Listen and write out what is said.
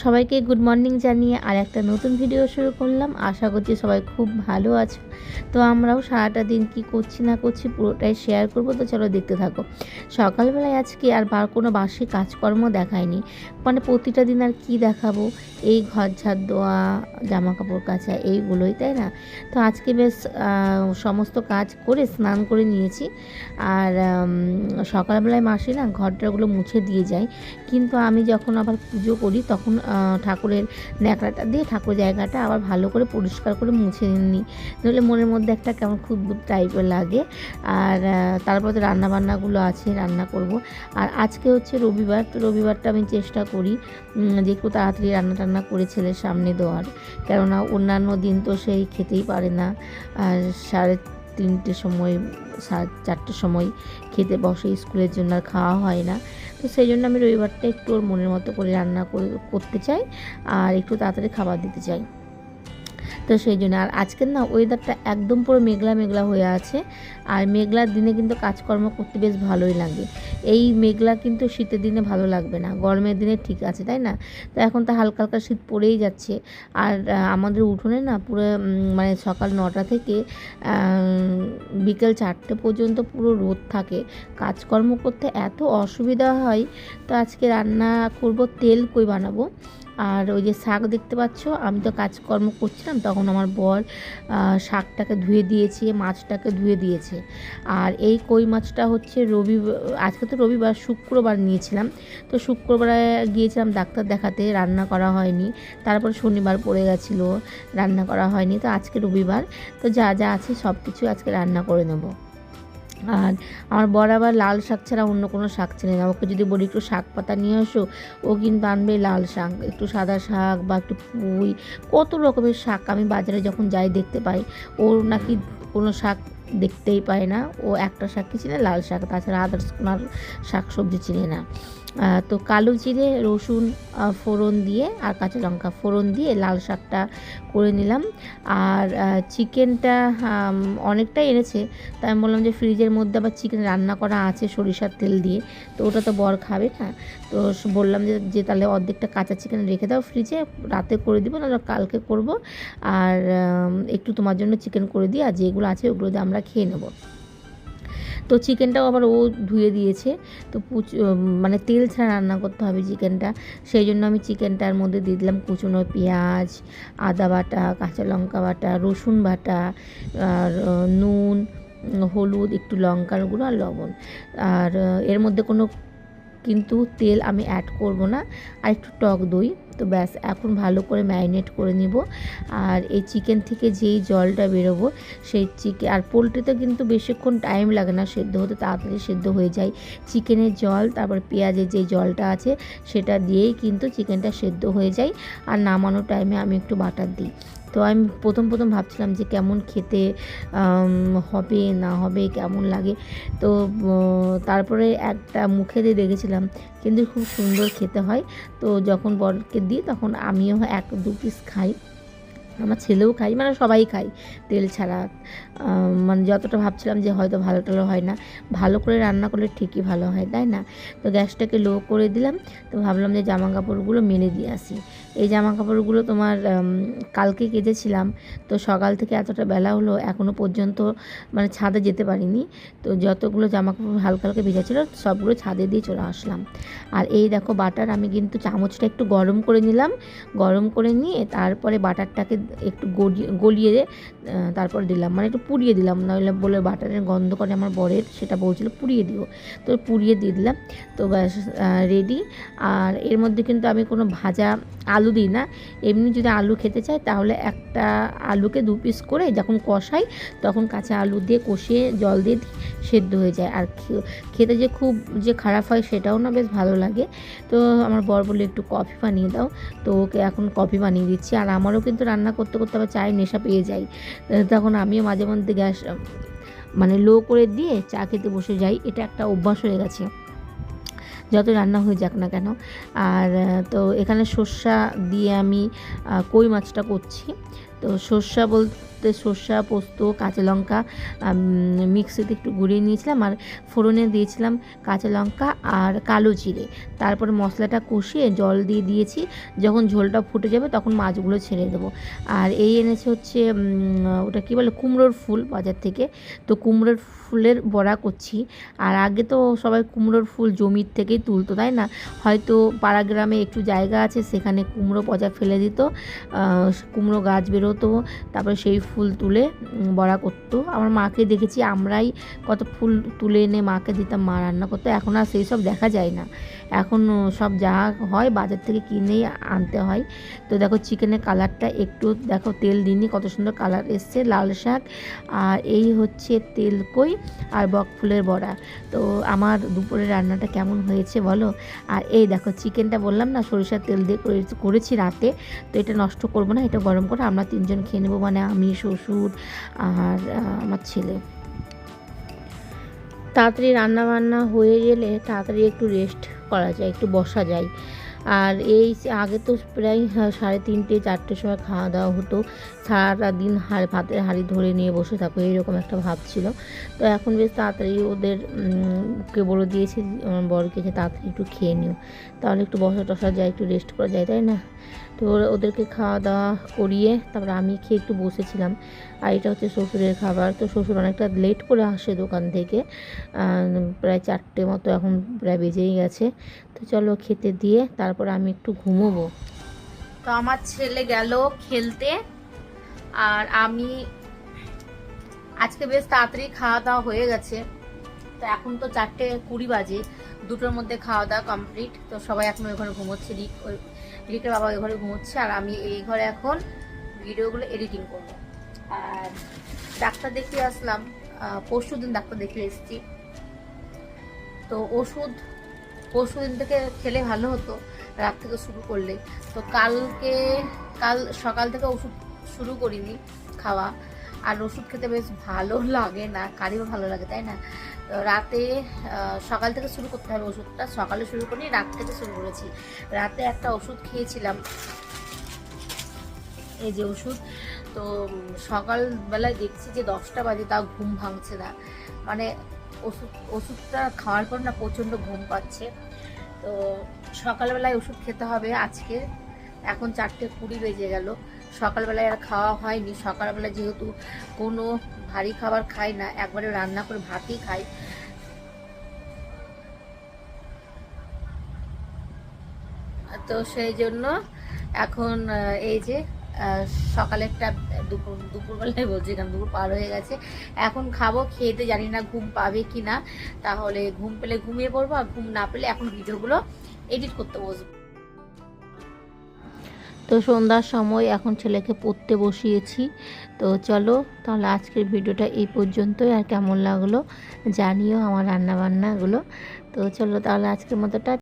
সবাইকে good morning জানিয়ে আর একটা নতুন ভিডিও শুরু করলাম। আশা করছি সবাই খুব ভালো আছো। তো আমরাও সারাটা দিন কি করছি না করছি পুরোটাই শেয়ার করব, তো চলো দেখতে থাকো। সকালবেলায় আজকে আর কোনো বাসি কাজকর্ম দেখায়নি, মানে প্রতিটা দিন আর কি দেখাবো, এই ঘর ঝাড় দেওয়া, জামা কাপড় কাচা, এইগুলোই, তাই না? তো আজকে বেশ সমস্ত কাজ করে স্নান করে নিয়েছি। আর সকালবেলায় মাসি না ঘরটাগুলো মুছে দিয়ে যায়, কিন্তু আমি যখন আবার পুজো করি তখন ঠাকুরের ন্যাকড়াটা দিয়ে ঠাকুর জায়গাটা আবার ভালো করে পরিষ্কার করে মুছে নিই, নইলে মনের মধ্যে একটা কেমন খুব টাইপের লাগে। আর তারপর তো রান্নাবান্নাগুলো আছে, রান্না করব। আর আজকে হচ্ছে রবিবার, তো রবিবারটা আমি চেষ্টা করি যে একটু তাড়াতাড়ি রান্না টান্না করে ছেলের সামনে দেওয়ার, কেননা অন্যান্য দিন তো সেই খেতেই পারে না। আর 3:30 সময় 4:30 সময় খেতে বসে স্কুলের জন্য, আর খাওয়া হয় না। তো সেই জন্য আমি রবিবারটা একটু ওর মনের মতো করে রান্না করতে চাই আর একটু তাড়াতাড়ি খাবার দিতে চাই। তো সেই জন্য আর আজকের না ওয়েদারটা একদম পুরো মেঘলা মেঘলা হয়ে আছে। আর মেঘলার দিনে কিন্তু কাজকর্ম করতে বেশ ভালোই লাগে। এই মেঘলা কিন্তু শীতের দিনে ভালো লাগবে না, গরমের দিনে ঠিক আছে, তাই না? তো এখন তো হালকা হালকা শীত পড়েই যাচ্ছে। আর আমাদের উঠোনে না পুরো মানে সকাল 9টা থেকে বিকেল 4টে পর্যন্ত পুরো রোদ থাকে, কাজকর্ম করতে এত অসুবিধা হয়। তো আজকে রান্না করব, তেল কই বানাবো। আর ওই যে শাক দেখতে পাচ্ছ, আমি তো কাজকর্ম করছিলাম তখন আমার বর শাকটাকে ধুয়ে দিয়েছে, মাছটাকে ধুয়ে দিয়েছে। আর এই কই মাছটা হচ্ছে আজকে তো রবিবার, শুক্রবার নিয়েছিলাম। তো শুক্রবারে গিয়েছিলাম ডাক্তার দেখাতে, রান্না করা হয়নি। তারপর শনিবার পড়ে গেছিলো, রান্না করা হয়নি। তো আজকে রবিবার, তো যা যা আছে সব কিছু আজকে রান্না করে নেব। আর আমার বর আবার লাল শাক ছাড়া অন্য কোনো শাক চেনে না। ওকে যদি বলি একটু শাক পাতা নিয়ে আসো, ও কিন্তু আনবে লাল শাক, একটু সাদা শাক বা একটু পুঁই, কত রকমের শাক আমি বাজারে যখন যাই দেখতে পাই। ওর নাকি কোনো শাক দেখতেই পায় না, ও একটা শাকই চিনে, লাল শাক, তাছাড়া আদার্স কোনো শাক সবজি চিনে না। তো কালো জিরে রসুন ফোড়ন দিয়ে আর কাঁচা লঙ্কা ফোড়ন দিয়ে লাল শাকটা করে নিলাম। আর চিকেনটা অনেকটাই এনেছে, তাই আমি বললাম যে ফ্রিজের মধ্যে আবার চিকেন রান্না করা আছে সরিষার তেল দিয়ে, তো ওটা তো বর খাবে না। তো বললাম যে তাহলে অর্ধেকটা কাঁচা চিকেন রেখে দাও ফ্রিজে, রাতে করে দিব, নাহলে কালকে করব। আর একটু তোমার জন্য চিকেন করে দিই, আর যেগুলো আছে ওগুলো দিয়ে আমরা খেয়ে নেব। তো চিকেনটাও আবার ও ধুয়ে দিয়েছে। তো মানে তেল ছাড়া রান্না করতে হবে চিকেনটা, সেই জন্য আমি চিকেনটার মধ্যে দিয়ে দিলাম কুচনো পেঁয়াজ, আদা বাটা, কাঁচা লঙ্কা বাটা, রসুন বাটা, আর নুন, হলুদ, একটু লঙ্কার গুঁড়ো আর লবণ। আর এর মধ্যে কোনো কিন্তু তেল আমি অ্যাড করব না, আর একটু টক দই। তো ব্যাস, এখন ভালো করে ম্যারিনেট করে নিব। আর এই চিকেন থেকে যেই জলটা বেরোবো, সেই আর পোলট্রিতে কিন্তু বেশিক্ষণ টাইম লাগে না সেদ্ধ হতে, তাড়াতাড়ি সেদ্ধ হয়ে যায়। চিকেনের জল, তারপর পেঁয়াজের যে জলটা আছে সেটা দিয়েই কিন্তু চিকেনটা সেদ্ধ হয়ে যায়। আর নামানোর টাইমে আমি একটু বাটার দিই। তো আমি প্রথম ভাবছিলাম যে কেমন খেতে হবে না হবে, কেমন লাগে। তো তারপরে একটা মুখে দিয়ে দেখেছিলাম, কিন্তু খুব সুন্দর খেতে হয়। তো যখন বরকে দিই তখন আমিও 1-2 পিস খাই, আমার ছেলেও খাই, মানে সবাই খাই তেল ছাড়া। মানে যতটা ভাবছিলাম যে হয়তো ভালো টালো হয় না, ভালো করে রান্না করলে ঠিকই ভালো হয়, তাই না? তো গ্যাসটাকে লো করে দিলাম। তো ভাবলাম যে জামা কাপড়গুলো মেলে দিয়ে আসি। এই জামা কাপড়গুলো তোমার কালকে কেচেছিলাম। তো সকাল থেকে এতটা বেলা হলো এখনও পর্যন্ত মানে ছাদে যেতে পারিনি। তো যতগুলো জামা কাপড় হালকা হালকা ভেজা ছিল সবগুলো ছাদে দিয়ে চলে আসলাম। আর এই দেখো বাটার, আমি কিন্তু চামচটা একটু গরম করে নিলাম, গরম করে নিয়ে তারপরে বাটারটাকে একটু গলিয়ে তারপর দিলাম, মানে একটু পুড়িয়ে দিলাম, নইলে বলে বাটারের গন্ধ করে আমার বরের, সেটা বলছিল পুড়িয়ে দিও। তো পুড়িয়ে দিয়ে দিলাম। তো ব্যাস রেডি। আর এর মধ্যে কিন্তু আমি কোনো ভাজা আলু দিই না। এমনি যদি আলু খেতে চাই তাহলে একটা আলুকে 2 পিস করে যখন কষাই তখন কাঁচা আলু দিয়ে কষিয়ে জল দিয়ে দিই, সেদ্ধ হয়ে যায়। আর খেতে যে খুব যে খারাপ হয় সেটাও না, বেশ ভালো লাগে। তো আমার বর বলে একটু কফি বানিয়ে দাও, তো ওকে এখন কফি বানিয়ে দিচ্ছি। আর আমারও কিন্তু রান্না করতে করতে আবার চায়ের নেশা পেয়ে যাই, তখন আমিও মাঝে মধ্যে গ্যাস মানে লো করে দিয়ে চা খেতে বসে যাই। এটা একটা অভ্যাস হয়ে গেছে, যত রান্না হয়ে যাক না কেন। আর তো এখানে সর্ষা দিয়ে আমি কই মাছটা করছি। তো সর্ষা বলতে সর্ষা, পোস্ত, কাঁচা লঙ্কা মিক্সিতে একটু গুঁড়িয়ে নিয়েছিলাম, আর ফোড়নে দিয়েছিলাম কাঁচা লঙ্কা আর কালো জিরে। তারপরে মশলাটা কষিয়ে জল দিয়ে দিয়েছি, যখন ঝোলটা ফুটে যাবে তখন মাছগুলো ছেড়ে দেবো। আর এই এনেছে হচ্ছে ওটা কী বলে, কুমড়োর ফুল বাজার থেকে। তো কুমড়োর ফুলের বড়া করছি। আর আগে তো সবাই কুমড়োর ফুল জমির থেকেই তুলতো, তাই না? হয়তো পাড়া গ্রামে একটু জায়গা আছে, সেখানে কুমড়ো পচা ফেলে দিত, কুমড়ো গাছ বেরোতো, তারপরে সেই ফুল তুলে বড়া করতো। আমার মাকে দেখেছি, আমরাই কত ফুল তুলে এনে মাকে দিতাম, মা রান্না করতো। এখন আর সেই সব দেখা যায় না, এখন সব যা হয় বাজার থেকে কিনেই আনতে হয়। তো দেখো চিকেনের কালারটা একটু দেখো, তেল দিইনি, কত সুন্দর কালার এসছে। লাল শাক আর এই হচ্ছে তেলকই আর বকফুলের বড়া। তো আমার দুপুরে রান্নাটা কেমন হয়েছে বলো। আর এই দেখো চিকেনটা বললাম না সরিষার তেল দিয়ে করেছি রাতে, তো এটা নষ্ট করবো না, এটা গরম করে আমরা 3 জন খেয়ে নেবো, মানে আমি, শ্বশুর আর আমার ছেলে। তাড়াতাড়ি রান্না বান্না হয়ে গেলে তাড়াতাড়ি একটু রেস্ট করা যায়, একটু বসা যায়। আর এই আগে তো প্রায় 3:30 4টের সময় খাওয়া দাওয়া হতো, সারাটা দিন ভাতের হাঁড়ি ধরে নিয়ে বসে থাকো, এইরকম একটা ভাব ছিল। তো এখন বেশ তাড়াতাড়ি ওদেরকে বলে দিয়েছি, আমার বরকে, যে তাড়াতাড়ি একটু খেয়ে নিও, তাহলে একটু বসা টসা যায়, একটু রেস্ট করা যায়, তাই না? তো ওদেরকে খাওয়া দাওয়া করিয়ে তারপরে আমি খেয়ে একটু বসেছিলাম। আর এটা হচ্ছে শ্বশুরের খাবার। তো শ্বশুর অনেকটা লেট করে আসে দোকান থেকে, প্রায় 4টে মতো এখন প্রায় বেজেই গেছে। তো চলো খেতে দিয়ে তারপর আমি একটু ঘুমোবো। তো আমার ছেলে গেল খেলতে, আর আমি আজকে বেশ তাড়াতাড়ি খাওয়া দাওয়া হয়ে গেছে। তো এখন তো 4:20 বাজে, 2টোর মধ্যে খাওয়া দাওয়া কমপ্লিট। তো সবাই এখন ওই ঘরে ঘুমোচ্ছে, রিকের বাবা ওই ঘরে ঘুমোচ্ছে, আর আমি এই ঘরে এখন ভিডিওগুলো এডিটিং করবো। আর ডাক্তার দেখিয়ে আসলাম, পরশুদিন ডাক্তার দেখিয়ে এসেছি। তো ওষুধ পরশুদিন থেকে খেলে ভালো হতো, রাত থেকে শুরু করলে। তো কাল সকাল থেকে ওষুধ শুরু করিনি খাওয়া। আর ওষুধ খেতে বেশ ভালো লাগে না, কারিও ভালো লাগে, তাই না? তো রাতে সকাল থেকে শুরু করতে হবে ওষুধটা, সকালে শুরু করিনি, রাত থেকে শুরু করেছি। রাতে একটা ওষুধ খেয়েছিলাম, এই যে ওষুধ। তো সকালবেলায় দেখছি যে 10টা বাজে, তাও ঘুম ভাঙছে না, মানে ওষুধটা খাওয়ার পর না প্রচণ্ড ঘুম পাচ্ছে। তো সকালবেলায় ওষুধ খেতে হবে আজকে। এখন 4:20 বেজে গেল, সকালবেলায় আর খাওয়া হয়নি। সকালবেলা যেহেতু কোনো ভারী খাবার খাই না, একবারে রান্না করে ভাতই খাই। তো সেই জন্য এখন এই যে সকালেরটা দুপুরবেলায় বলছি, কারণ দুপুর পার হয়ে গেছে। এখন খাবো, খেতে জানি না ঘুম পাবে কি না, তাহলে ঘুম পেলে ঘুমিয়ে পড়বো, আর ঘুম না পেলে এখন ভিডিওগুলো এডিট করতে বসবো। তো সন্ধ্যার সময় এখন ছেলেকে পড়তে বসিয়েছি। তো চলো তাহলে আজকের ভিডিওটা এই পর্যন্তই, আর কেমন লাগলো জানিও আমার রান্নাবান্নাগুলো। তো চলো তাহলে আজকের মতো